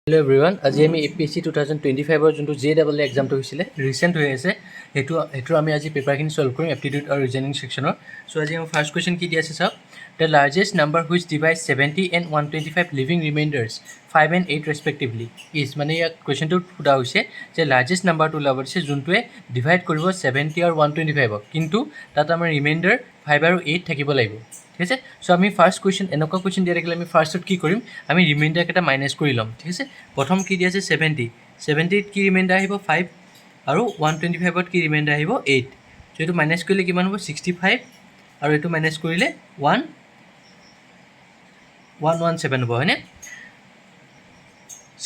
Hello everyone, আজি আমি APSC 2025 যোনটো JEE এক্সামটো হৈছিলে ৰিসেন্ট হৈ আছে হেতু আমি আজি পেপাৰখিনি সলভ কৰিম এপ্টিটিউড আৰু ৰিজনিং সেকশনৰ সো আজি আমাৰ ফাৰ্স্ট কোৱেশ্চন কি দি আছে চাওক the largest number which divides 70 and 125 living remainders 5 and 8 respectively is মানে ইয়াক কোৱেশ্চনটো ফুটা হৈছে যে লাৰ্জেষ্ট নাম্বাৰটো ওলাব দিছে যোনটোৱে ডিভাইড কৰিব 70 আৰু 125 কিন্তু তাত আমাৰ ৰিমাইন্ডাৰ 5 আৰু 8 থাকিব লাগিব ঠিক আছে সো আমি ফাৰ্স্ট কোৱেশ্চন এনেকুৱা কোৱেশ্চন দিয়া থাকিলে আমি ফাৰ্স্টত কি কৰিম আমি ৰিমাইন্ডাৰ কেটা মাইনাস কৰি লম ঠিক আছে প্ৰথম কি দিয়া আছে 70 ত কি ৰিমাইন্ডাৰ আহিব 5 আৰু 125 ত কি ৰিমাইন্ডাৰ আহিব 8 সো এটো মাইনাস কৰিলে কিমান হ'ব 65 আৰু এটো মাইনাস কৰিলে 117 হ'ব হয়নে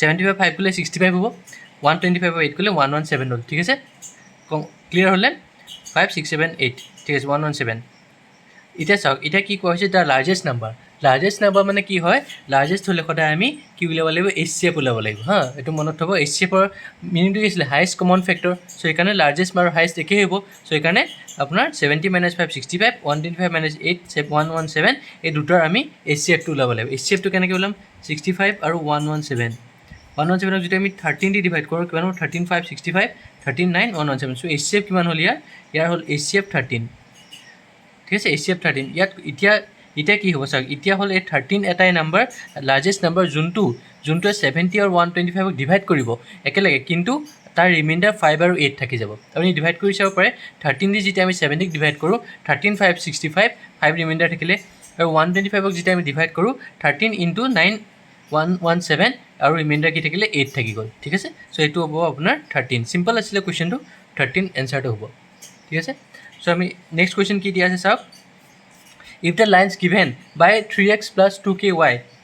75 5 কৰিলে 65 হ'ব 125 8 কৰিলে 117 হ'ল ঠিক আছে ক্লিয়াৰ হ'লে 5 6 7 8 ঠিক আছে 117 এটা চাওক এটা কি কোৱা হৈছে দা লাৰ্জেষ্ট নাম্বাৰ মানে কি হয় লাৰ্জেষ্ট হলে সদায় আমি কি উলিয়াব লাগিব HCF উলিয়াব লাগিব হা এটো মনত থব HCF ৰ মিনিংটো কি আছিল হাইয়েষ্ট কমন ফেক্টৰ সো এখানে লাৰ্জেষ্ট আৰু হাইয়েষ্ট একে হ'ব সো এখানে আপোনাৰ 70 - 5 65 125 - 8 117 এই দুটাৰ আমি HCF টো উলিয়াব লাগিব HCF টো কেনেকৈ উলাম 65 আৰু 117 117 যদি আমি 13 দি ডিভাইড কৰো কিমান হ'ব 13 5 65 13 9 117 সো HCF কিমান হ'ল ইয়াৰ হ'ল HCF 13 ঠিক আছে HCF 13 ইয়াত এতিয়া কি হ'ব চাওক এতিয়া হ'ল এই 13 এটাই নাম্বাৰ লাৰ্জেষ্ট নাম্বাৰ যোনটো 70 আৰু 125 ক ডিভাইড কৰিব একেলগে কিন্তু তাৰ ৰিমাইন্ডাৰ 5 আৰু 8 থাকি যাব আপুনি ডিভাইড কৰি চাব পাৰে 13 দি যেতিয়া আমি 70 ক ডিভাইড কৰো 13 5 65 5 ৰিমাইন্ডাৰ থাকিলে আৰু 125 ক যেতিয়া আমি ডিভাইড কৰো 13 * 9 117 আৰু ৰিমাইন্ডাৰ কি থাকিলে 8 থাকি গ'ল ঠিক আছে সো এটো হ'ব আপোনাৰ 13 সিম্পল আছিল কোৱেশ্চনটো 13 এনসাৰটো হ'ব ঠিক আছে সো আমি নেক্সট কোৱেশ্চন কি দিয়া আছে চাওক if the lines given by 3x plus 2ky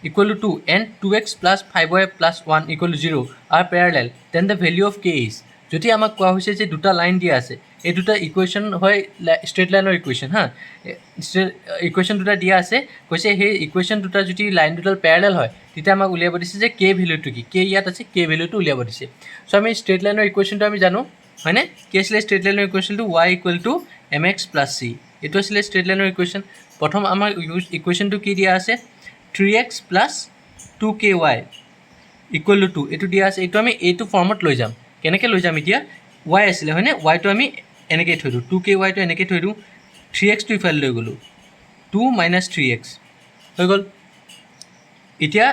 equal to 2 and 2x plus 5y plus 1 equal to 0 are parallel then the value of k is যদি আমাক কোৱা হৈছে যে দুটা লাইন দিয়া আছে এই দুটা ইকুৱেশ্যন হয় ষ্ট্ৰেট লাইনৰ ইকুৱেশ্যন হা ইকুৱেশ্যন দুটা দিয়া আছে কৈছে সেই ইকুৱেশ্যন দুটা যদি লাইন দুটাল প্যাৰেলাল হয় তেতিয়া আমাক উলিয়াব দিছে যে k ভ্যালুটো কি k ইয়াত আছে k ভ্যালুটো উলিয়াব দিছে সো আমি ষ্ট্ৰেট লাইনৰ ইকুৱেশ্যনটো আমি জানো হয়নে কি আছিলে ষ্ট্ৰেট লাইনৰ ইকুৱেশ্যনটো y = mx + c এটো আছিলে ষ্ট্ৰেট লাইনৰ ইকুৱেশ্যন প্ৰথম আমাৰ ইকুৱেশ্যনটো কি দিয়া আছে 3x + 2ky = 2 এটো দিয়া আছে এটো আমি এইটো ফৰ্মত লৈ যাম কেনেকৈ লৈ যাম এতিয়া y আছিলে হয়নে y টো আমি এনেকৈ থৈ দিও 2ky টো এনেকৈ থৈ দিও 3x টো ইফালে লৈ গলো 2 - 3x হৈ গল এতিয়া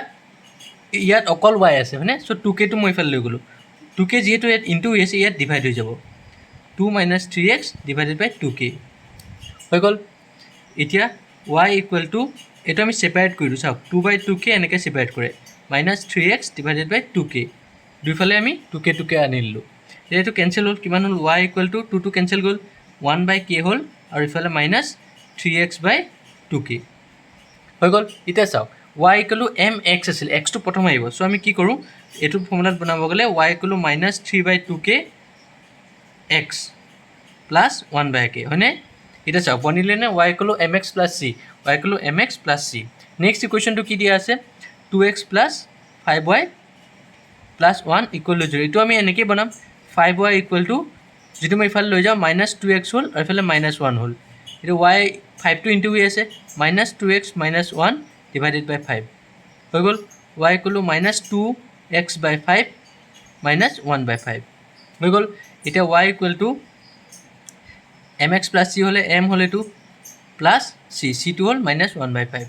ইয়াত অকল y আছে হয়নে সো 2k টো মই ইফালে লৈ গলো 2k যেহেতু ইয়াত ইনটু হৈ আছে ইয়াত ডিভাইড হৈ যাব 2 - 3x / 2k হৈ গল এতিয়া y = এটো আমি সেপাৰেট কৰিলো চাওক 2/2k এনেকৈ সেপাৰেট কৰে -3x / 2k দুইফালে আমি 2k আনিলো এটো কেনসেল হ'ল কিমান হ'ল y = 2 কেনসেল গ'ল 1/k হ'ল আৰু ইফালে -3x/2k হৈ গ'ল এতিয়া চাওক y = mx আছিল x টো প্ৰথম আহিব সো আমি কি কৰো এটো ফৰ্মুলাত বনাব গলে y = -3/2k x + 1/k হয়নে এটা চাওক বনিলে না y = mx + c y = mx + c next ইকুৱেশ্যনটো কি দিয়া আছে 2x + 5y + 1 = 0 এটো আমি এনেকৈ বনাম 5y = যেটো মই ইফালে লৈ যাও -2x হ'ল আৰু ইফালে -1 হ'ল এটো y 5 টো ইনটু হৈ আছে -2x - 1 / 5 হৈ গ'ল y = -2x/5 - 1/5 হৈ গ'ল এতিয়া y = mx + c হলে m হলে 2 প্লাস c টো হল -1/5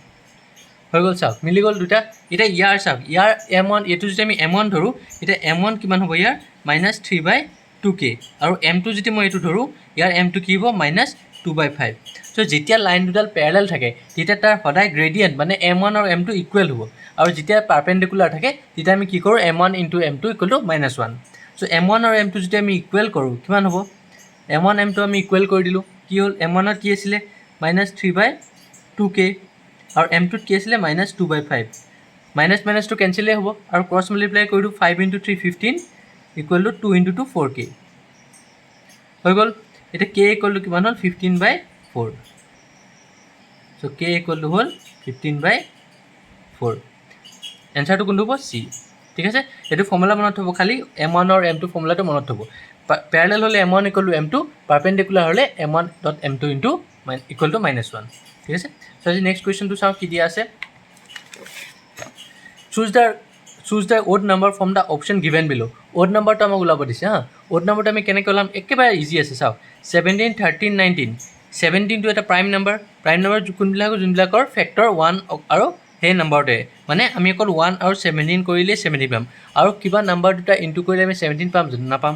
হৈ গল চাওক মিলি গল দুটা এটা ইয়াৰ চাওক ইয়াৰ m1 এটো যদি আমি m1 ধৰো এটা m1 কিমান হ'ব ইয়াৰ -3/2k আৰু m2 যদি মই এটো ধৰো ইয়াৰ m2 কি হ'ব -2/5 সো যেতিয়া লাইন দুডাল প্যাৰেলাল থাকে তেতিয়া তাৰ সদায় গ্ৰেডিয়েন্ট মানে m1 আৰু m2 ইকুৱেল হ'ব আৰু যেতিয়া পাৰপেন্ডিকুলাৰ থাকে তেতিয়া আমি কি কৰো m1 * m2 = -1 সো m1 আৰু m2 যদি আমি ইকুৱেল কৰো কিমান হ'ব m1 m2 আমি ইকুৱেল কৰি দিলো কি হ'ল m1 ত কি আছিল -3/2k আৰু m2 ত কি আছিল -2/5 মাইনাস টো কেনসেল হ'ব আৰু ক্ৰস মাল্টিপ্লাই কৰি দিও 5 * 3 15 = 2 * 2 4k হৈ গ'ল এটা k = কিমান হ'ল 15/4 সো k = হ'ল 15/4 এনসাৰটো কোনটো হ'ব c ঠিক আছে এটো ফৰ্মুলা মনত থব খালি m1 আৰু m2 ফৰ্মুলাটো মনত থব প্যাৰেলাল হলে m1 = m2 পারপেন্ডিকুলার হলে m1.m2 = -1 ঠিক আছে সো আজি নেক্সট কোৱেশ্চনটো চাও কি দিয়া আছে choose choose the odd number from the option given বিলো অড নাম্বাৰটো আমাক ওলাব দিছে হা অড নাম্বাৰটো আমি কেনেকৈ ওলাম একেবাৰে ইজি আছে চাওক 17 13 19 17টো এটা প্ৰাইম নাম্বাৰ যোনবিলাকৰ ফেক্টৰ 1 আৰু সেই নাম্বাৰটোৱে মানে আমি অকল 1 আৰু 17 কৰিলে 17 পাম আৰু কিবা নাম্বাৰ দুটা ইনটু কৰিলে আমি 17 পাম জানো নাপাম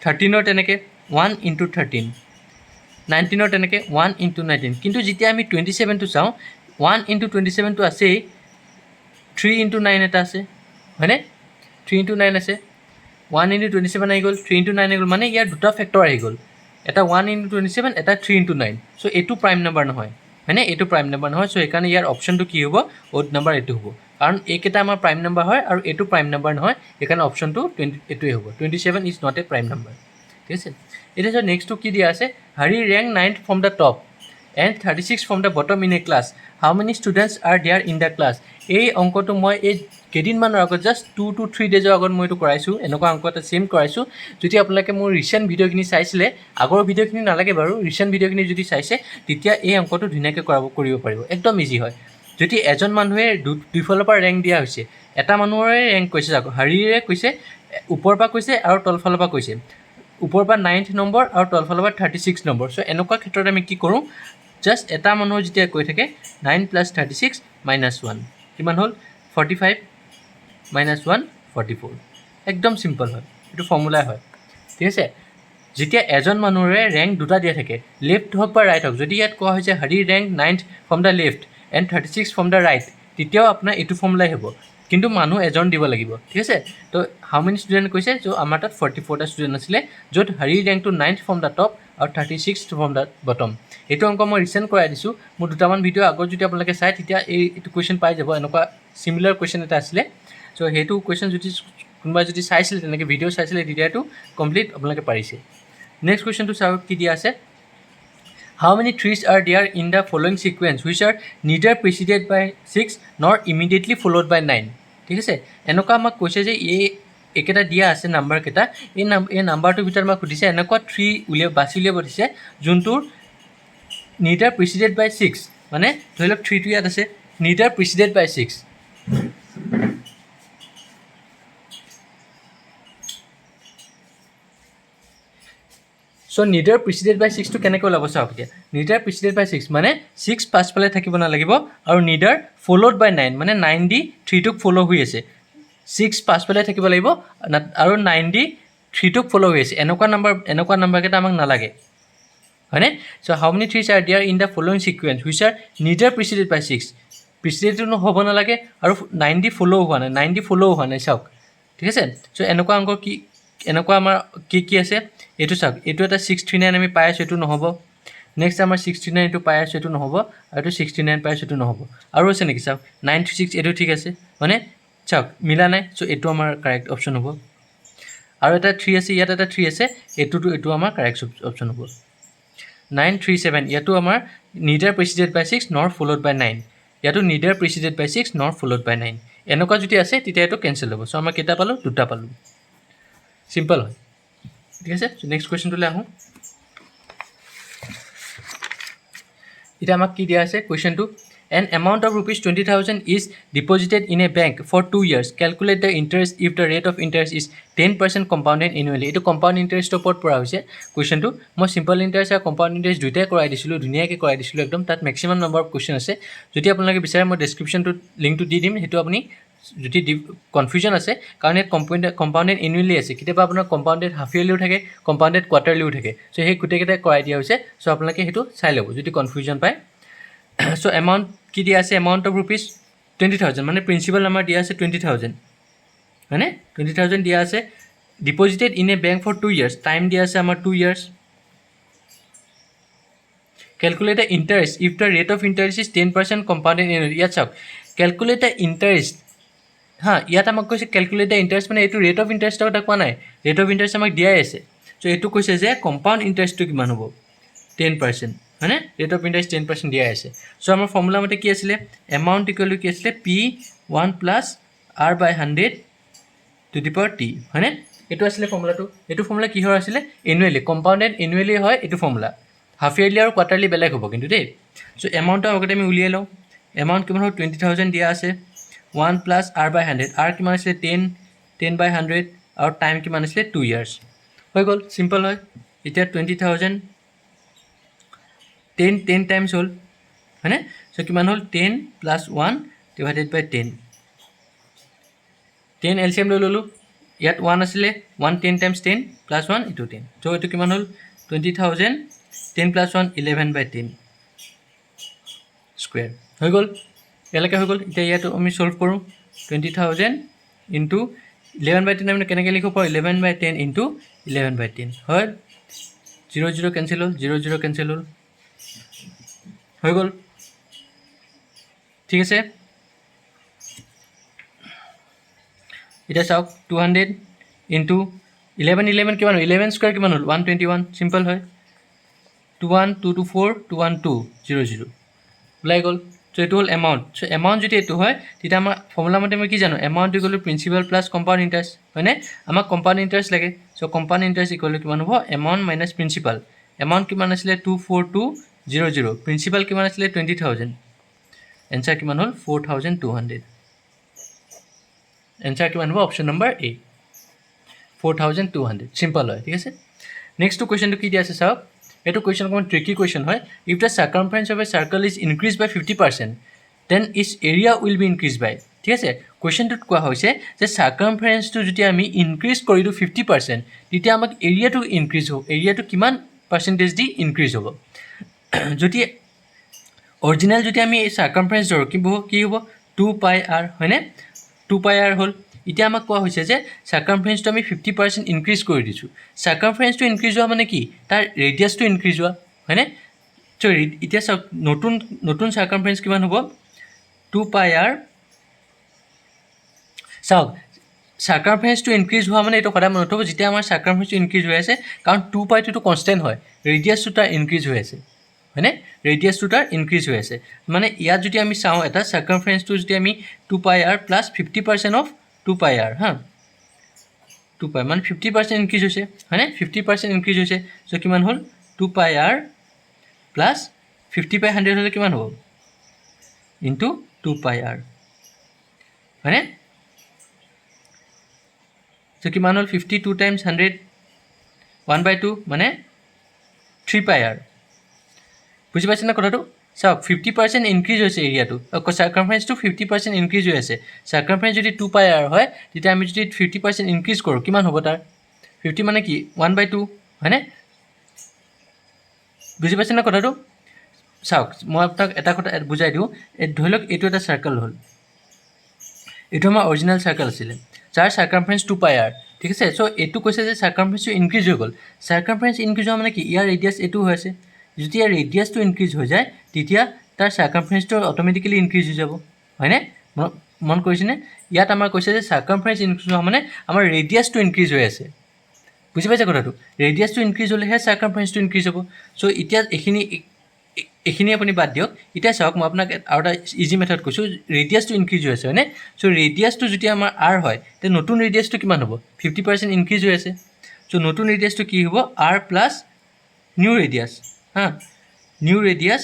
13ৰ তেনেকৈ 1 ইনটু 13 19ৰ তেনেকৈ 1 ইনটু 19 কিন্তু যেতিয়া আমি 27টো চাওঁ 1 ইনটু 27টো আছেই 3 ইনটু 9 এটা আছে হয়নে 3 ইনটু 9 আছে 1 ইনটু 27 আহি গ'ল 3 ইনটু 9 আহি গ'ল মানে ইয়াৰ দুটা ফেক্টৰ আহি গ'ল এটা 1 ইনটু 27 এটা 3 ইনটু 9 চ' এইটো প্ৰাইম নাম্বাৰ নহয় হয়নে এইটো প্ৰাইম নাম্বাৰ নহয় চ' সেইকাৰণে ইয়াৰ অপশ্যনটো কি হ'ব অড নাম্বাৰ এইটো হ'ব কাৰণ এইকেইটা আমাৰ প্ৰাইম নাম্বাৰ হয় আৰু এইটো প্ৰাইম নাম্বাৰ নহয় সেইকাৰণে অপশ্যনটো এইটোৱে হ'ব 27 is not a prime number ঠিক আছে এতিয়া চাওক নেক্সটটো কি দিয়া আছে Hari rank 9th from the top and 36 from the bottom in a class how many students are there in the class এই অংকটো মই এই কেইদিনমানৰ আগত জাষ্ট 2 to 3 ডেজৰ আগত মই এইটো কৰাইছোঁ এনেকুৱা অংক এটা ছেম কৰাইছোঁ যদি আপোনালোকে মোৰ ৰিচেণ্ট ভিডিঅ'খিনি চাইছিলে আগৰ ভিডিঅ'খিনি নালাগে বাৰু ৰিচেণ্ট ভিডিঅ'খিনি যদি চাইছে তেতিয়া এই অংকটো ধুনীয়াকৈ কৰিব পাৰিব একদম ইজি হয় যদি এজন মানুহে দুইফালৰ পৰা ৰেংক দিয়া হৈছে এটা মানুহৰে ৰেংক কৈছে আকৌ হাৰিৰে কৈছে ওপৰৰ পৰা কৈছে আৰু তলফালৰ পৰা কৈছে ওপৰৰ পৰা 9th নম্বৰ আৰু তলফালৰ পৰা 36 নম্বৰ চ' এনেকুৱা ক্ষেত্ৰত আমি কি কৰোঁ জাষ্ট এটা মানুহৰ যেতিয়া কৈ থাকে 9 + 36 - 1 কিমান হ'ল 45 - 1 44 একদম চিম্পল হয় এইটো ফৰ্মুলাই হয় ঠিক আছে যেতিয়া এজন মানুহৰে ৰেংক দুটা দিয়া থাকে লেফ্ট হওক বা ৰাইট হওক যদি ইয়াত কোৱা হৈছে হাৰি rank 9th from the left and 36 from the right তেতিয়াও আপোনাৰ এইটো ফৰ্মুলাই হ'ব কিন্তু মানুহ এজন দিব লাগিব ঠিক আছে তো হাউ মেনি ষ্টুডেণ্ট কৈছে চ' আমাৰ তাত 44টা ষ্টুডেণ্ট আছিলে য'ত হাৰি ৰেংকটো 9th ফ্ৰম দ্য টপ আৰু 36th ফ্ৰম দ্য বটম এইটো অংক মই ৰিচেণ্ট কৰাই দিছোঁ মোৰ দুটামান ভিডিঅ' আগত যদি আপোনালোকে চাই তেতিয়া এইটো কুৱেশ্যন পাই যাব এনেকুৱা চিমিলাৰ কুৱেশ্যন এটা আছিলে চ' সেইটো কুৱেশ্যন যদি কোনোবাই যদি চাইছিলে তেনেকৈ ভিডিঅ' চাইছিলে তেতিয়াতো কমপ্লিট আপোনালোকে পাৰিছে নেক্সট কুৱেশ্যনটো চাওক কি দিয়া আছে how many threes are there in the following sequence which are neither preceded by 6 nor immediately followed বাই 9 ঠিক আছে এনেকুৱা আমাক কৈছে যে এইকেইটা দিয়া আছে নাম্বাৰকেইটা এই নাম্বাৰটোৰ ভিতৰত আমাক সুধিছে এনেকুৱা 3 বাছি উলিয়াব দিছে যোনটোৰ নিডাৰ প্ৰিচিডেড বাই 6 মানে ধৰি লওক 3টো ইয়াত আছে নিডাৰ প্ৰিচিডেড বাই 6 চ' নিডাৰ প্ৰিচিডেড বাই 6টো কেনেকৈ ওলাব চাওক এতিয়া নিডাৰ প্ৰিচিডেড বাই 6 মানে 6 পাছফালে থাকিব নালাগিব আৰু নিডাৰ ফ'ল'ড বাই 9 মানে 9 দি 3টোক ফ'ল' হৈ আছে 6 পাছফালে থাকিব লাগিব আৰু 9 দি 3টোক ফ'ল' হৈ আছে এনেকুৱা নাম্বাৰকেইটা আমাক নালাগে হয়নে so' how many threes are there in the following sequence which are neither preceded by 6 প্ৰিচিডেডটো হ'ব নালাগে আৰু 9 দি ফ'ল' হোৱা নাই চাওক ঠিক আছে চ' এনেকুৱা অংক কি এনেকুৱা আমাৰ কি আছে এইটো চাওক এইটো এটা 639 আমি পাই আছোঁ এইটো নহ'ব নেক্সট আমাৰ 69 এইটো পাই আছোঁ এইটো নহ'ব আৰু এইটো 69 পাই আছোঁ এইটো নহ'ব আৰু আছে নেকি চাওক 936 এইটো ঠিক আছে মানে চাওক মিলা নাই চ' এইটো আমাৰ কাৰেক্ট অপশ্যন হ'ব আৰু এটা 3 আছে ইয়াত এটা 3 আছে এইটো আমাৰ কাৰেক্ট অপশ্যন হ'ব 937 ইয়াতো আমাৰ নিডাৰ প্ৰিচিডেড বাই 6 নৰ ফ'ল'ড বাই 9 ইয়াতো নিডাৰ প্ৰিচিডেড বাই 6 নৰ ফ'ল'ড বাই 9 এনেকুৱা যদি আছে তেতিয়া এইটো কেঞ্চেল হ'ব চ' আমাৰ কেইটা পালোঁ দুটা পালোঁ চিম্পল হয় ঠিক আছে নেক্সট কুৱেশ্যনটোলৈ আহোঁ এতিয়া আমাক কি দিয়া আছে কুৱেশ্যনটো an amount of ₹20,000 is deposited in a bank for 2 years calculate the interest if the rate of interest is 10% compounded annually এইটো কম্পাউণ্ড ইণ্টাৰেষ্টৰ ওপৰত পৰা হৈছে কুৱেশ্যনটো মই চিম্পল ইণ্টাৰেষ্ট আৰু কম্পাউণ্ড ইণ্টাৰেষ্ট দুয়োটাই কৰাই দিছিলোঁ ধুনীয়াকৈ কৰাই দিছিলোঁ একদম তাত মেক্সিমাম নম্বৰ অফ কুৱেশ্যন আছে যদি আপোনালোকে বিচাৰে মই ডেছক্ৰিপশ্যনটোত লিংকটো দি দিম সেইটো আপুনি যদি কনফিউজন আছে কাৰণ ইয়াত কম্পাউণ্ডেড এনুৱেলি আছে কেতিয়াবা আপোনাৰ কম্পাউণ্ডেড হাফ ইয়াৰলিও থাকে কম্পাউণ্ডেড কোৱাৰ্টাৰলিও থাকে চ' সেই গোটেইকেইটাই কৰাই দিয়া হৈছে চ' আপোনালোকে সেইটো চাই ল'ব যদি কনফিউজন পায় চ' এমাউণ্ট কি দিয়া আছে এমাউণ্ট অফ ₹20,000 মানে প্ৰিন্সিপাল আমাৰ দিয়া আছে 20,000 হয়নে 20,000 দিয়া আছে deposited in a bank for 2 years time দিয়া আছে আমাৰ 2 years calculate the interest if the rate of interest is 10% compounded annually ইয়াত চাওক কেলকুলেট দ্য ইণ্টাৰেষ্ট হা ইয়াত আমাক কৈছে কেলকুলেট দ্য ইণ্টাৰেষ্ট মানে এইটো ৰেট অফ ইণ্টাৰেষ্টৰ কথা কোৱা নাই ৰেট অফ ইণ্টাৰেষ্ট আমাক দিয়াই আছে চ' এইটো কৈছে যে কম্পাউণ্ড ইণ্টাৰেষ্টটো কিমান হ'ব 10% হয়নে ৰেট অফ ইণ্টাৰেষ্ট 10% দিয়াই আছে চ' আমাৰ ফৰ্মুলা মতে কি আছিলে এমাউণ্ট ইকুৱেল টু কি আছিলে P1 + R/100 হয়নে এইটো আছিলে ফৰ্মুলাটো এইটো ফৰ্মুলা কিহৰ আছিলে এনুৱেলি কম্পাউণ্ডেড এনুৱেলি হয় এইটো ফৰ্মুলা হাফ ইয়াৰলি আৰু কোৱাৰ্টাৰলি বেলেগ হ'ব কিন্তু দেই চ' এমাউণ্টটো আগতে আমি উলিয়াই লওঁ এমাউণ্ট কিমান হ'ল 20,000 দিয়া আছে 1 প্লাছ r/100 r কিমান আছিলে 10/100 আৰু টাইম কিমান আছিলে 2 years হৈ গ'ল সিম্পল হয় এতিয়া 20,000 10 টাইমছ হ'ল হয়নে সো কিমান হ'ল 10 + 1 / 10 LCM লৈ ললোঁ ইয়াত 1 আছিলে 1 10 × 10 + 1 ইটো 10 সো এইটো কিমান হ'ল 20,000 10 + 1 11/10 স্কোয়াৰ হৈ গ'ল এলাকা হৈ গ'ল এতিয়া ইয়াতো আমি সলভ কৰোঁ 20,000 * 11/10 আমি কেনেকৈ লিখিব পাৰোঁ 11/10 * 11/10 হয় 0 0 কেনসেল হ'ল 0 0 কেনসেল হ'ল হৈ গ'ল ঠিক আছে এটা চাওক 200 * 11 কিমান হ'ল 11 স্কোয়াৰ কিমান হ'ল 121 সিম্পল হয় 21 2 2 4 21 2 0 0 ওলাই গ'ল সো এইটো হ'ল এমাউণ্ট সো এমাউণ্ট যদি এইটো হয় তেতিয়া আমাৰ ফৰ্মুলা মতে আমি কি জানো amount equal to principal plus compound interest হয়নে আমাক কম্পাউণ্ড ইণ্টাৰেষ্ট লাগে so compound interest equal to কিমান হ'ব এমাউণ্ট মাইনাছ প্ৰিন্সিপাল এমাউণ্ট কিমান আছিলে 24200 প্ৰিন্সিপাল কিমান আছিলে 20,000 এনসাৰ কিমান হ'ল 4,200 এনসাৰ কিমান হ'ব অপশ্যন নম্বৰ এ 4,200 সিম্পল হয় ঠিক আছে নেক্সট কুৱেশ্যনটো কি দিয়া আছে চাওক এইটো কুৱেশ্যন অকণমান ট্ৰিকি কুৱেশ্যন হয় if the circumference of a circle is increase by 50% then its area will be increase by ঠিক আছে কুৱেশ্যনটোত কোৱা হৈছে যে চাৰ্কামফাৰেঞ্চটো যদি আমি ইনক্ৰিজ কৰি দিওঁ 50% তেতিয়া আমাক এৰিয়াটো ইনক্ৰিজ হ'ব এৰিয়াটো কিমান পাৰ্চেণ্টেজ দি ইনক্ৰিজ হ'ব যদি অৰিজিনেল যদি আমি চাৰ্কামফাৰেঞ্চ ধৰোঁ কি হ'ব 2πr হয়নে 2πr হ'ল এতিয়া আমাক কোৱা হৈছে যে চাৰ্কামফাৰেঞ্চটো আমি 50% ইনক্ৰিজ কৰি দিছোঁ চাৰ্কামফাৰেঞ্চটো ইনক্ৰিজ হোৱা মানে কি তাৰ ৰেডিয়াছটো ইনক্ৰিজ হোৱা হয়নে চ' এতিয়া চাওক নতুন চাৰ্কামফাৰেঞ্চ কিমান হ'ব 2πr চাওক চাৰ্কামফাৰেঞ্চটো ইনক্ৰিজ হোৱা মানে এইটো সদায় মনত হ'ব যেতিয়া আমাৰ চাৰ্কামফাৰেঞ্চটো ইনক্ৰিজ হৈ আছে কাৰণ 2πটো কনষ্টেণ্ট হয় ৰেডিয়াছটো তাৰ ইনক্ৰিজ হৈ আছে হয়নে ৰেডিয়াছটো তাৰ ইনক্ৰিজ হৈ আছে মানে ইয়াত যদি আমি চাওঁ এটা চাৰ্কামফাৰেঞ্চটো যদি আমি 2πr + 50% অফ 2πr হা 2π মানে 50% ইনক্ৰিজ হৈছে হয়নে 50% ইনক্ৰিজ হৈছে চ' কিমান হ'ল 2πr + 50/100 হ'লে কিমান হ'ব ইনটু 2πr হয়নে চ' কিমান হ'ল 52 × 100 1/2 মানে 3πr বুজি পাইছে না কথাটো চাওক 50% ইনক্ৰিজ হৈছে এৰিয়াটো চাৰ্কামফাৰেঞ্চটো 50% ইনক্ৰিজ হৈ আছে চাৰ্কামফাৰেঞ্চ যদি 2πr হয় তেতিয়া আমি যদি 50% ইনক্ৰিজ কৰোঁ কিমান হ'ব তাৰ 50 মানে কি 1/2 হয়নে বুজি পাইছে না কথাটো চাওক মই আপোনাক এটা কথা বুজাই দিওঁ ধৰি লওক এইটো এটা চাৰ্কেল হ'ল এইটো আমাৰ অৰিজিনেল চাৰ্কেল আছিলে যাৰ চাৰ্কামফাৰেঞ্চ 2πr ঠিক আছে চ' এইটো কৈছে যে চাৰ্কামফাৰেঞ্চটো ইনক্ৰিজ হৈ গ'ল চাৰ্কামফাৰেঞ্চ ইনক্ৰিজ হোৱা মানে কি ইয়াৰ ৰেডিয়াছ এইটো হৈ আছে যদি ইয়াৰ ৰেডিয়াছটো ইনক্ৰিজ হৈ যায় তেতিয়া তাৰ চাৰ্কামফাৰেঞ্চটো অট'মেটিকেলি ইনক্ৰিজ হৈ যাব হয়নে মন কৰিছেনে ইয়াত আমাৰ কৈছে যে চাৰ্কামফাৰেঞ্চ ইনক্ৰিজ হোৱা মানে আমাৰ ৰেডিয়াছটো ইনক্ৰিজ হৈ আছে বুজি পাইছে কথাটো ৰেডিয়াছটো ইনক্ৰিজ হ'লেহে চাৰ্কামফাৰেঞ্চটো ইনক্ৰিজ হ'ব চ' এতিয়া এইখিনি আপুনি বাদ দিয়ক এতিয়া চাওক মই আপোনাক আৰু এটা ইজি মেথড কৈছোঁ ৰেডিয়াছটো ইনক্ৰিজ হৈ আছে হয়নে চ' ৰেডিয়াছটো যদি আমাৰ r হয় তেতিয়া নতুন ৰেডিয়াছটো কিমান হ'ব 50% ইনক্ৰিজ হৈ আছে চ' নতুন ৰেডিয়াছটো কি হ'ব r + নিউ ৰেডিয়াছ হা নিউ ৰেডিয়াছ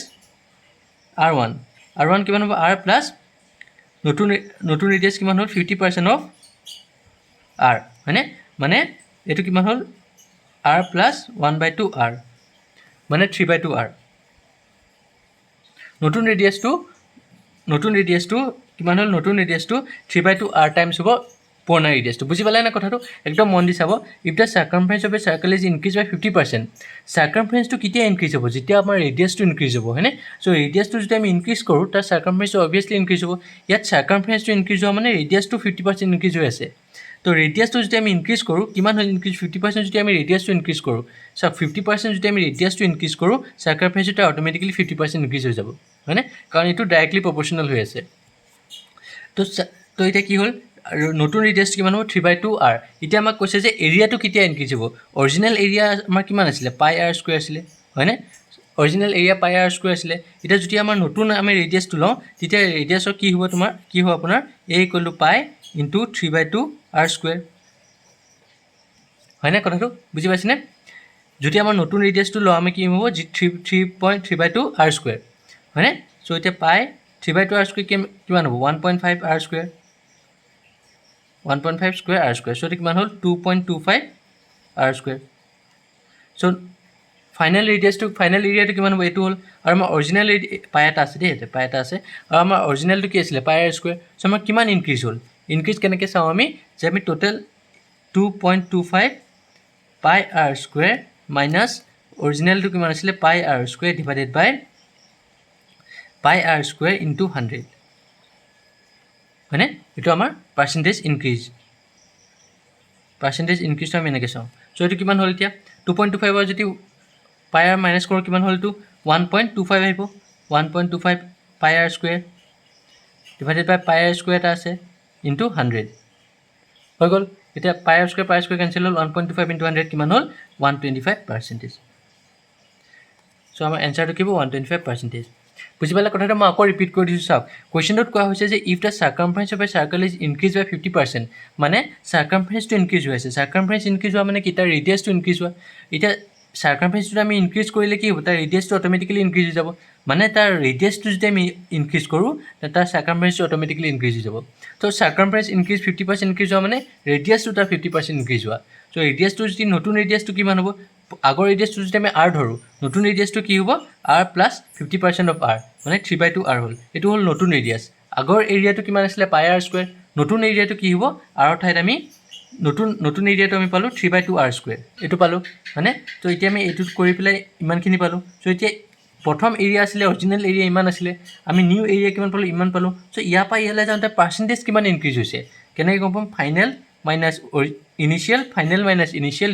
r1 কিমান হ'ব r + নতুন ৰেডিয়াছ কিমান হ'ল 50% অফ r হয়নে মানে এইটো কিমান হ'ল r + 1/2r মানে 3/2r নতুন ৰেডিয়াছটো কিমান হ'ল নতুন ৰেডিয়াছটো 3/2r টাইমছ হ'ব পুৰণা ৰেডিয়াছটো বুজি পালে না কথাটো একদম মন দি চাব if the circumference of a circle is increase by 50% চাৰ্কামফাৰেঞ্চটো কেতিয়া ইনক্ৰিজ হ'ব যেতিয়া আমাৰ ৰেডিয়াছটো ইনক্ৰিজ হ'ব হয়নে চ' ৰেডিয়াছটো যদি আমি ইনক্ৰিজ কৰোঁ তাৰ চাৰ্কামফাৰেঞ্চটো অবভিয়াছলি ইনক্ৰিজ হ'ব ইয়াত চাৰ্কামফাৰেঞ্চটো ইনক্ৰিজ হোৱা মানে ৰেডিয়াছটো 50% ইনক্ৰিজ হৈ আছে তো ৰেডিয়াছটো যদি আমি ইনক্ৰিজ কৰোঁ কিমান হ'ল ইনক্ৰিজ 50% যদি আমি ৰেডিয়াছটো ইনক্ৰিজ কৰোঁ চাওক 50% যদি আমি ৰেডিয়াছটো ইনক্ৰিজ কৰোঁ চাৰ্কামফাৰেঞ্চটো অট'মেটিকেলি 50% ইনক্ৰিজ হৈ যাব হয়নে কাৰণ এইটো ডাইৰেক্টলি প্ৰপৰ্চনেল হৈ আছে তো এতিয়া কি হ'ল আৰু নতুন ৰেডিয়াছটো কিমান হ'ব 3/2r এতিয়া আমাক কৈছে যে এৰিয়াটো কেতিয়া ইনক্ৰিজ হ'ব অৰিজিনেল এৰিয়া আমাৰ কিমান আছিলে πr² আছিলে হয়নে অৰিজিনেল এৰিয়া πr² আছিলে এতিয়া যদি আমাৰ নতুন আমি ৰেডিয়াছটো লওঁ তেতিয়া ৰেডিয়াছৰ কি হ'ব আপোনাৰ a = π * 3/2r² হয়নে কথাটো বুজি পাইছেনে যদি আমাৰ নতুন ৰেডিয়াছটো লওঁ আমি কি হ'ব 3/2r² হয়নে চ' এতিয়া π 3/2 r square কিমান হ'ব 1.5 r square 1.5 square r square so কিমান হ'ল 2.25 r square so ফাইনেল এৰিয়াটো কিমান হ'ব এইটো হ'ল আৰু আমাৰ অৰিজিনেল পাই এটা আছে দেই পাই এটা আছে আৰু আমাৰ অৰিজিনেলটো কি আছিলে পাই r square so আমাৰ কিমান ইনক্ৰিজ হ'ল ইনক্ৰিজ কেনেকৈ চাওঁ আমি যে আমি টোটেল 2.25 পাই r square মাইনাছ অৰিজিনেলটো কিমান আছিলে পাই r square divided by pi r square into 100 হয়নে এইটো আমাৰ পাৰ্চেণ্টেজ ইনক্ৰিজটো আমি এনেকৈ চাওঁ চ' এইটো কিমান হ'ল এতিয়া 2.25 যদি পাই r মাইনাছ কৰোঁ কিমান হ'ল এইটো 1.25 আহিব 1.25 পাই r square divided by pi r square এটা আছে ইনটু 100 হৈ গ'ল এতিয়া পাই r square কেঞ্চেল হ'ল 1.25 ইনটু 100 কিমান হ'ল 125%। চ' আমাৰ এনচাৰটো কি হ'ব 125%। বুজি পালে কথাটো মই আকৌ ৰিপিট কৰি দিছোঁ চাওক কুৱেশ্যনটোত কোৱা হৈছে যে if the circumference of a circle is increase by 50% মানে চাৰ্কামফাৰেঞ্চটো ইনক্ৰিজ হৈ আছে চাৰ্কামফাৰেঞ্চ ইনক্ৰিজ হোৱা মানে কি তাৰ ৰেডিয়াছটো ইনক্ৰিজ হোৱা এতিয়া চাৰ্কামফাৰেঞ্চটো আমি ইনক্ৰিজ কৰিলে কি হ'ব তাৰ ৰেডিয়াছটো অট'মেটিকেলি ইনক্ৰিজ হৈ যাব মানে তাৰ ৰেডিয়াছটো যদি আমি ইনক্ৰিজ কৰোঁ তাৰ চাৰ্কামফাৰেঞ্চটো অট'মেটিকেলি ইনক্ৰিজ হৈ যাব তো চাৰ্কামফাৰেঞ্চ ইনক্ৰিজ 50% ইনক্ৰিজ হোৱা মানে ৰেডিয়াছটো তাৰ 50% ইনক্ৰিজ হোৱা চ' ৰেডিয়াছটো যদি নতুন ৰেডিয়াছটো কিমান হ'ব আগৰ ৰেডিয়াছটো যদি আমি r ধৰোঁ নতুন ৰেডিয়াছটো কি হ'ব r প্লাছ 50% অফ r মানে 3/2 r হ'ল এইটো হ'ল নতুন ৰেডিয়াছ আগৰ এৰিয়াটো কিমান আছিলে পাই r square নতুন এৰিয়াটো কি হ'ব r ঠাইত আমি নতুন এৰিয়াটো আমি পালোঁ 3/2 r square এইটো পালোঁ মানে তো এতিয়া আমি এইটোত কৰি পেলাই ইমানখিনি পালোঁ চ' এতিয়া প্ৰথম এৰিয়া আছিলে অৰিজিনেল এৰিয়া ইমান আছিলে আমি নিউ এৰিয়া কিমান পালোঁ ইমান পালোঁ চ' ইয়াৰ পৰা ইয়ালৈ যাওঁতে পাৰ্চেণ্টেজ কিমান ইনক্ৰিজ হৈছে কেনেকৈ গম পাম ফাইনেল মাইনাছ ইনিচিয়েল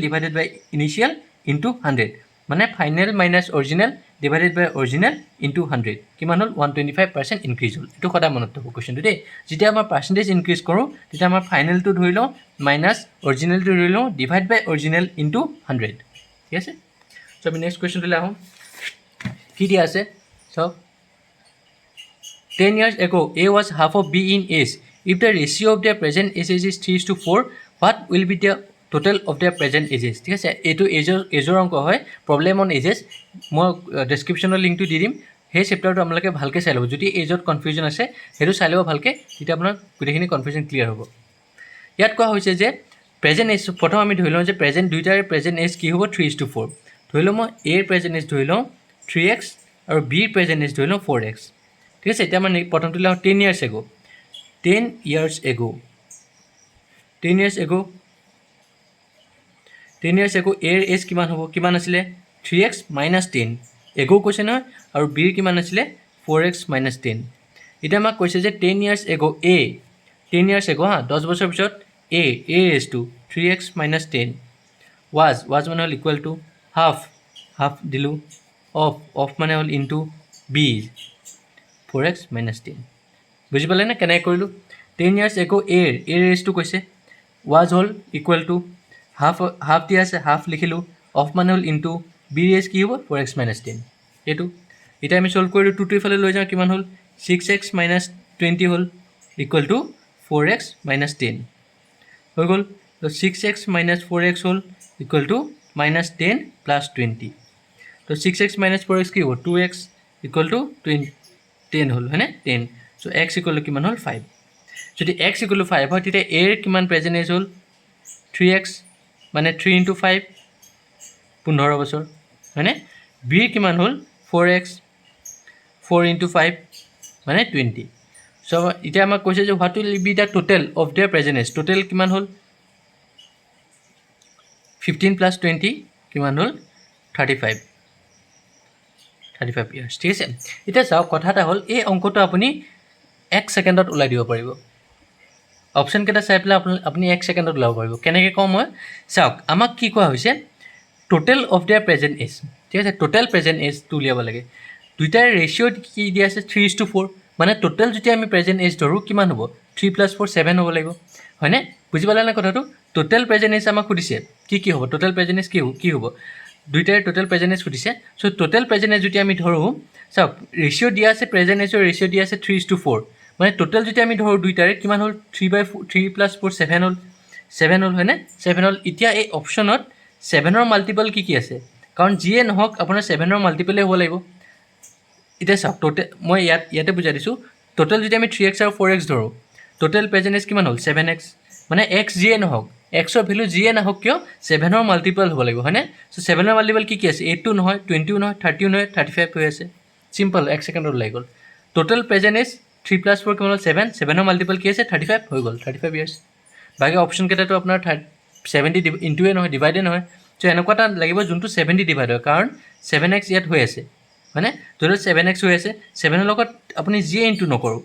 ডিভাইডেড বাই ইনিচিয়েল ইনটু 100 মানে ফাইনেল মাইনাছ অৰিজিনেল ডিভাইডেড বাই অৰিজিনেল ইনটু 100 কিমান হ'ল 125% ইনক্ৰিজ হ'ল এইটো সদায় মনত থ'ব কুৱেশ্যনটো দেই যেতিয়া আমাৰ পাৰ্চেণ্টেজ ইনক্ৰিজ কৰোঁ তেতিয়া আমাৰ ফাইনেলটো ধৰি লওঁ মাইনাছ অৰিজিনেলটো ধৰি লওঁ ডিভাইড বাই অৰিজিনেল ইনটু 100 ঠিক আছে চ' আমি নেক্সট কুৱেশ্যনটোলৈ আহোঁ কি দিয়া আছে চাওক 10 years ago A was half of B in age if the ratio of their present ages is 3:4 what will be the total of their present ages ঠিক আছে এইটো এজৰ অংক হয় প্ৰব্লেম অন এজেছ মই ডেছক্ৰিপশ্যনৰ লিংকটো দি দিম সেই চেপ্টাৰটো আপোনালোকে ভালকৈ চাই ল'ব যদি এজত কনফিউজন আছে সেইটো চাই ল'ব ভালকৈ তেতিয়া আপোনাৰ গোটেইখিনি কনফিউজন ক্লিয়াৰ হ'ব ইয়াত কোৱা হৈছে যে প্ৰেজেণ্ট এজ প্ৰথম আমি ধৰি লওঁ যে দুইটাৰে প্ৰেজেণ্ট এজ কি হ'ব 3:4 ধৰি লওঁ মই এৰ প্ৰেজেণ্ট এজ ধৰি লওঁ 3x আৰু বিৰ প্ৰেজেণ্ট এজ ধৰি লওঁ 4x ঠিক আছে এতিয়া আমাৰ প্ৰথমটো লওঁ 10 years ago 10 years ago এৰ এজ কিমান হ'ব কিমান আছিলে 3x minus 10 এগো কৈছে নহয় আৰু বিৰ কিমান আছিলে 4x minus 10 এতিয়া আমাক কৈছে যে 10 years ago 10 years ago 10 বছৰ পিছত এৰ এজটো 3x minus 10 was মানে হ'ল ইকুৱেল টু হাফ দিলোঁ অফ মানে হ'ল ইনটু বি 4x minus 10 বুজি পালে নে কেনেকৈ কৰিলোঁ 10 years ago এৰ এজটো কৈছে was হ'ল ইকুৱেল টু হাফ দিয়া আছে হাফ লিখিলোঁ অফ মানে হ'ল ইনটু বিৰ এজ কি হ'ব 4x minus 10 এইটো এতিয়া আমি চল্ভ কৰিলোঁ 2 ইফালে লৈ যাওঁ কিমান হ'ল 6x minus 20 হ'ল ইকুৱেল টু 4x minus 10 হৈ গ'ল তো 6x minus 4x হ'ল ইকুৱেল টু minus 10 plus 20 তো 6x minus 4x কি হ'ব 2x ইকুৱেল টু 10 হ'ল হয়নে 10 চ' x ইকুৱেল টু কিমান হ'ল 5 যদি x ইকুৱেল টু 5 হয় তেতিয়া এৰ কিমান প্ৰেজেণ্ট এজ হ'ল 3x মানে 3 into 5 15 বছৰ হয়নে বিৰ কিমান হ'ল 4x 4 into 5 মানে 20 চ' এতিয়া আমাক কৈছে যে what will be the total of their present age total কিমান হ'ল 15 plus 20 কিমান হ'ল 35 years ঠিক আছে এতিয়া চাওক কথা এটা হ'ল এই অংকটো আপুনি 1 ছেকেণ্ডত ওলাই দিব পাৰিব অপশ্যন কেইটা চাই পেলাই আপুনি 1 ছেকেণ্ডত ওলাব পাৰিব কেনেকৈ কওঁ মই চাওক আমাক কি কোৱা হৈছে total of their present age ঠিক আছে টোটেল প্ৰেজেণ্ট এজটো উলিয়াব লাগে দুইটাৰ ৰেচিঅ'ত কি দিয়া আছে 3:4 মানে টোটেল যদি আমি প্ৰেজেণ্ট এজ ধৰোঁ কিমান হ'ব 3 + 4 7 হ'ব লাগিব হয়নে বুজি পালে নে কথাটো টোটেল প্ৰেজেণ্ট এজ আমাক সুধিছে কি হ'ব টোটেল প্ৰেজেণ্ট এজ কি হ'ব দুইটাৰে টোটেল প্ৰেজেণ্ট এজ সুধিছে চ' টোটেল প্ৰেজেণ্ট এজ যদি আমি ধৰোঁ চাওক ৰেচিঅ' দিয়া আছে প্ৰেজেণ্ট এজৰ ৰেচিঅ' দিয়া আছে 3:4 মানে টোটেল যদি আমি ধৰোঁ দুইটাৰে কিমান হ'ল 3 + 4 7 হ'ল হয়নে 7 হ'ল এতিয়া এই অপশ্যনত 7ৰ মাল্টিপল কি আছে কাৰণ যিয়ে নহওক আপোনাৰ 7ৰ মাল্টিপলে হ'ব লাগিব এতিয়া চাওক টোটেল মই ইয়াতে বুজাই দিছোঁ টোটেল যদি আমি 3x আৰু 4x ধৰোঁ, টোটেল প্ৰেজেণ্ট এজ কিমান হ'ল 7x, মানে এক্স যিয়ে নহওক, এক্সৰ ভেলু যিয়ে নাহওক কিয় 7ৰ মাল্টিপল হ'ব লাগিব, হয়নে? চ' 7ৰ মাল্টিপল কি আছে? 8ও নহয়, 20ও নহয়, 30ও নহয়, 35 হৈ আছে। চিম্পল, 1 ছেকেণ্ডত ওলাই গ'ল। টোটেল প্ৰেজেণ্ট এজ 3 + 4 কিমান হ'ল 7, 7ৰ মাল্টিপল কি আছে 35 হৈ গ'ল, 35 ইয়াৰ্ছ। বাকী অপশ্যনকেইটাতো আপোনাৰ 70 ইনটুৱে নহয়, ডিভাইডে নহয়। চ' এনেকুৱা এটা লাগিব যোনটো 70 ডিভাইড হয়, কাৰণ 7x ইয়াত হৈ আছে, মানে ধৰি লওক 7x হৈ আছে, 7ৰ লগত আপুনি যিয়ে ইনটু নকৰোঁ,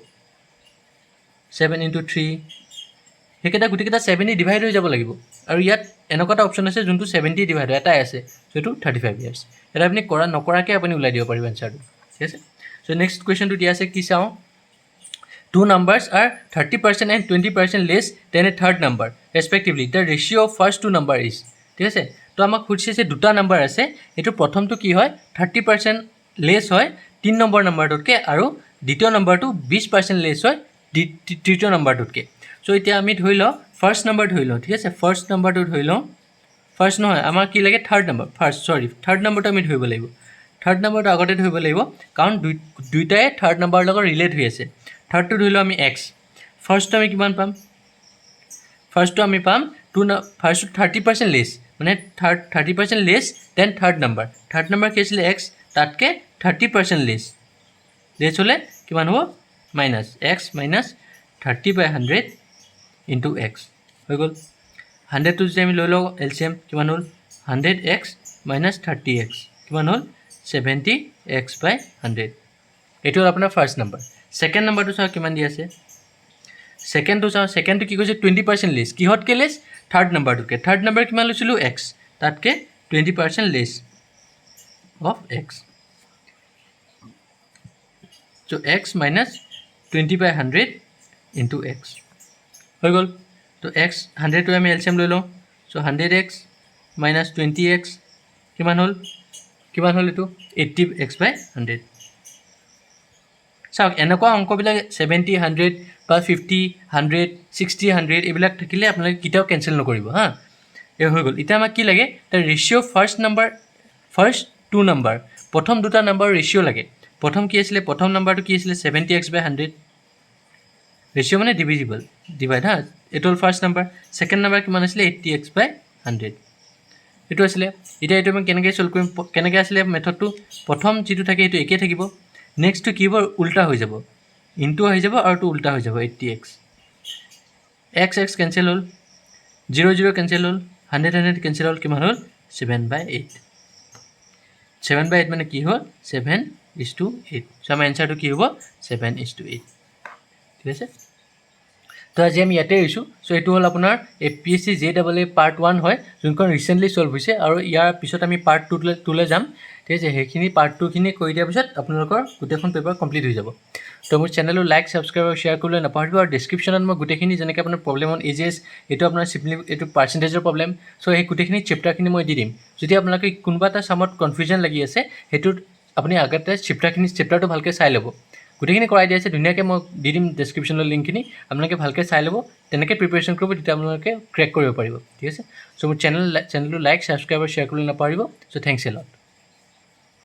7 × 3, সেইকেইটা গোটেইকেইটা 70 ডিভাইড হৈ যাব লাগিব। আৰু ইয়াত এনেকুৱা এটা অপশ্যন আছে যোনটো 70 ডিভাইড হয়, এটাই আছে, সেইটো 35 ইয়াৰ্ছ। এটা আপুনি নকৰাকৈ আপুনি ওলাই দিব পাৰিব এনচাৰটো, ঠিক আছে? চ' নেক্সট কুৱেশ্যনটো দিয়া আছে, কি চাওঁ? 2 numbers are 30% and 20% less than a third number respectively. The ratio of first two number is, ঠিক আছে? তো আমাক সুধিছে দুটা নাম্বাৰ আছে, এইটো প্ৰথমটো কি হয় 30% লেছ হয় 3 নম্বৰ নাম্বাৰটোতকৈ, আৰু দ্বিতীয় নাম্বাৰটো 20% লেছ হয় তৃতীয় নাম্বাৰটোতকৈ। চ' এতিয়া আমি ধৰি লওঁ ফাৰ্ষ্ট নাম্বাৰ ধৰি লওঁ, ঠিক আছে? ফাৰ্ষ্ট নাম্বাৰটো ধৰি লওঁ, ফাৰ্ষ্ট নহয়, আমাক কি লাগে থাৰ্ড নাম্বাৰ, থাৰ্ড নাম্বাৰটো আমি ধৰিব লাগিব। থাৰ্ড নাম্বাৰটো আগতে ধৰিব লাগিব, কাৰণ দুইটাই থাৰ্ড নাম্বাৰৰ লগত ৰিলেট হৈ আছে। থাৰ্ডটো ধৰি লওঁ আমি এক্স, ফাৰ্ষ্টটো আমি কিমান পাম? ফাৰ্ষ্টটো আমি পাম ফাৰ্ষ্টটো 30% লেছ, মানে 30% less than third number. Third number কি আছিলে এক্স, তাতকৈ 30% লেছ হ'লে কিমান হ'ব? Minus x minus 30/100 into x হৈ গ'ল। 100টো যদি আমি লৈ লওঁ এলচিএম কিমান হ'ল? 100x মাইনাছ 30x কিমান হ'ল? 70x/100। এইটো হ'ল আপোনাৰ ফাৰ্ষ্ট নাম্বাৰ। ছেকেণ্ড নাম্বাৰটো চাওঁ কিমান দি আছে। ছেকেণ্ডটো চাওঁ, ছেকেণ্ডটো কি কৈছে 20% লেছ, কিহতকৈ লেছ? থাৰ্ড নাম্বাৰটোতকৈ। থাৰ্ড নাম্বাৰ কিমান লৈছিলোঁ? এক্স, তাতকৈ 20% less of X. So' X minus 20/100 into x হৈ গ'ল। তো এক্স 100টো আমি এলচিএম লৈ লওঁ। চ' 100x মাইনাছ 20x কিমান হ'ল? এইটো 80x/100। চাওক এনেকুৱা অংকবিলাক 70, 100 বা 50, 100, 60, 100 এইবিলাক থাকিলে আপোনালোকে কেতিয়াও কেঞ্চেল নকৰিব হা। এই হৈ গ'ল। এতিয়া আমাক কি লাগে? তাৰ ৰেচিঅ' ফাৰ্ষ্ট টু নাম্বাৰ, প্ৰথম দুটা নাম্বাৰৰ ৰেচিঅ' লাগে। প্ৰথম কি আছিলে? প্ৰথম নাম্বাৰটো কি আছিলে? 70x/100। ৰেচিঅ' মানে ডিভাইড হা। এইটো হ'ল ফাৰ্ষ্ট নাম্বাৰ। ছেকেণ্ড নাম্বাৰ কিমান আছিলে? 80x/100 এইটো আছিলে। এতিয়া এইটো আমি কেনেকৈ চল্ভ কৰিম? কেনেকৈ আছিলে মেথডটো? প্ৰথম যিটো থাকে সেইটো একেই থাকিব, নেক্সটটো কি হ'ব? উল্টা হৈ যাব, ইনটু হৈ যাব, আৰু টু উল্টা হৈ যাব 80x। এক্স কেঞ্চেল হ'ল, 0 কেঞ্চেল হ'ল, 100 কেঞ্চেল হ'ল, কিমান হ'ল? 7/8। 7/8 মানে কি হ'ল? 7:8। চ' আমাৰ এনচাৰটো কি হ'ব? 7:8। ঠিক আছে? তো আজি আমি ইয়াতে এৰিছোঁ। চ' এইটো হ'ল আপোনাৰ APSC JEE পাৰ্ট 1 হয়, যোনখন ৰিচেণ্টলি চল্ভ হৈছে, আৰু ইয়াৰ পিছত আমি পাৰ্ট 2লৈ যাম। ঠিক আছে? সেইখিনি পাৰ্ট 2খিনি কৰি দিয়াৰ পিছত আপোনালোকৰ গোটেইখন পেপাৰ কমপ্লিট হৈ যাব। তো মোৰ চেনেলটো লাইক, ছাবস্ক্ৰাইব আৰু শ্বেয়াৰ কৰিবলৈ নাপাহৰিব। আৰু ডিছক্ৰিপশ্যনত মই গোটেইখিনি, যেনেকৈ আপোনাৰ প্ৰব্লেম অন এজেছ, এইটো আপোনাৰ এইটো পাৰ্চেণ্টেজৰ প্ৰব্লেম, চ' সেই গোটেইখিনি চেপ্টাৰখিনি মই দি দিম। যদি আপোনালোকে কোনোবা এটা চামত কনফিউজন লাগি আছে, সেইটোত আপুনি আগতে চেপ্টাৰটো ভালকৈ চাই ল'ব। গোটেইখিনি কৰাই দিয়া আছে, ধুনীয়াকৈ মই দি দিম ডেছক্ৰিপশ্যনৰ লিংকখিনি, আপোনালোকে ভালকৈ চাই ল'ব, তেনেকৈ প্ৰিপেৰেশ্যন কৰিব, তেতিয়া আপোনালোকে ক্ৰেক কৰিব পাৰিব। ঠিক আছে? চ' মোৰ চেনেলটো লাইক, ছাবস্ক্ৰাইব আৰু শ্বেয়াৰ কৰিবলৈ নাপাহৰিব। চ' থেংকছ এ লট।